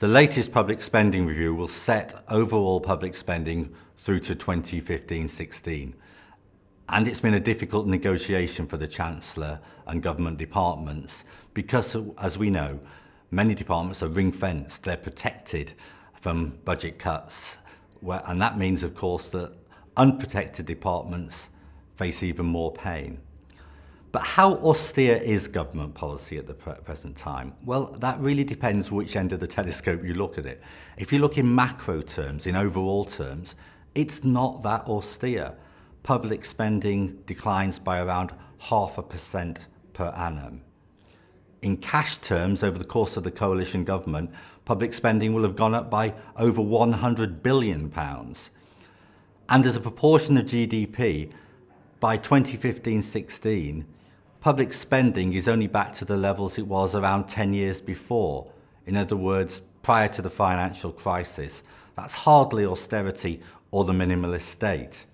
The latest public spending review will set overall public spending through to 2015-16. And it's been a difficult negotiation for the Chancellor and government departments because, as we know, many departments are ring-fenced, they're protected from budget cuts. And that means, of course, that unprotected departments face even more pain. But how austere is government policy at the present time? Well, that really depends which end of the telescope you look at it. If you look in macro terms, in overall terms, it's not that austere. Public spending declines by around 0.5% per annum. In cash terms, over the course of the coalition government, public spending will have gone up by over £100 billion. And as a proportion of GDP, by 2015-16, public spending is only back to the levels it was around 10 years before. In other words, prior to the financial crisis. That's hardly austerity or the minimalist state.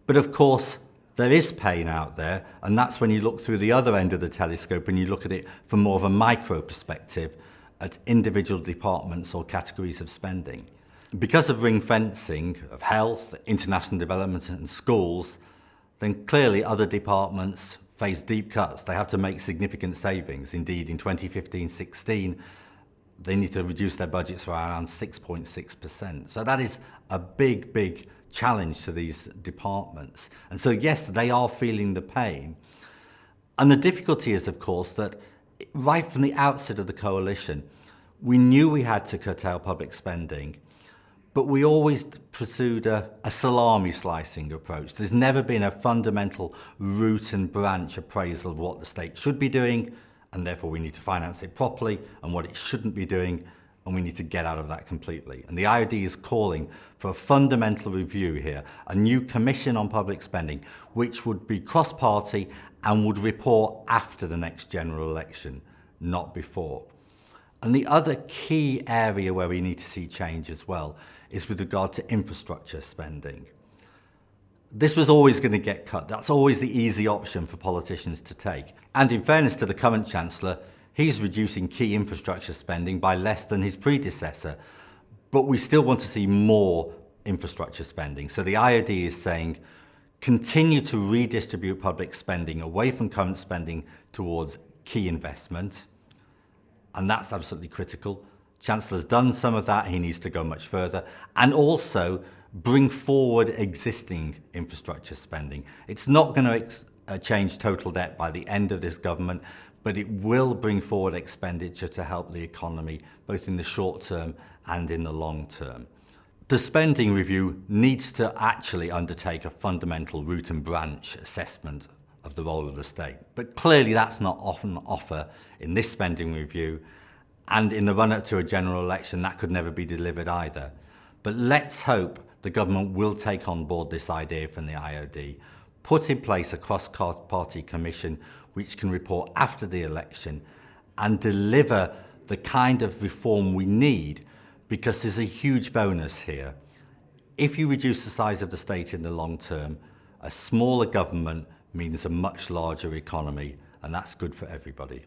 But of course, there is pain out there, and that's when you look through the other end of the telescope and you look at it from more of a micro perspective at individual departments or categories of spending. Because of ring fencing of health, international development and schools, then clearly other departments face deep cuts. They have to make significant savings. Indeed, in 2015-16, they need to reduce their budgets by around 6.6%. So that is a big, big challenge to these departments. And so, yes, they are feeling the pain. And the difficulty is, of course, that right from the outset of the coalition, we knew we had to curtail public spending, but we always pursued a salami slicing approach. There's never been a fundamental root and branch appraisal of what the state should be doing, and therefore we need to finance it properly, and what it shouldn't be doing, and we need to get out of that completely. And the IOD is calling for a fundamental review here, a new commission on public spending, which would be cross-party and would report after the next general election, not before. And the other key area where we need to see change as well is with regard to infrastructure spending. This was always going to get cut. That's always the easy option for politicians to take. And in fairness to the current Chancellor, he's reducing key infrastructure spending by less than his predecessor. But we still want to see more infrastructure spending. So the IOD is saying, continue to redistribute public spending away from current spending towards key investment. And that's absolutely critical. Chancellor's done some of that, he needs to go much further. And also bring forward existing infrastructure spending. It's not going to change total debt by the end of this government, but it will bring forward expenditure to help the economy, both in the short term and in the long term. The spending review needs to actually undertake a fundamental root and branch assessment of the role of the state. But clearly that's not often on offer in this spending review, and in the run-up to a general election that could never be delivered either. But let's hope the government will take on board this idea from the IOD, put in place a cross-party commission which can report after the election and deliver the kind of reform we need, because there's a huge bonus here. If you reduce the size of the state in the long term, a smaller government means a much larger economy, and that's good for everybody.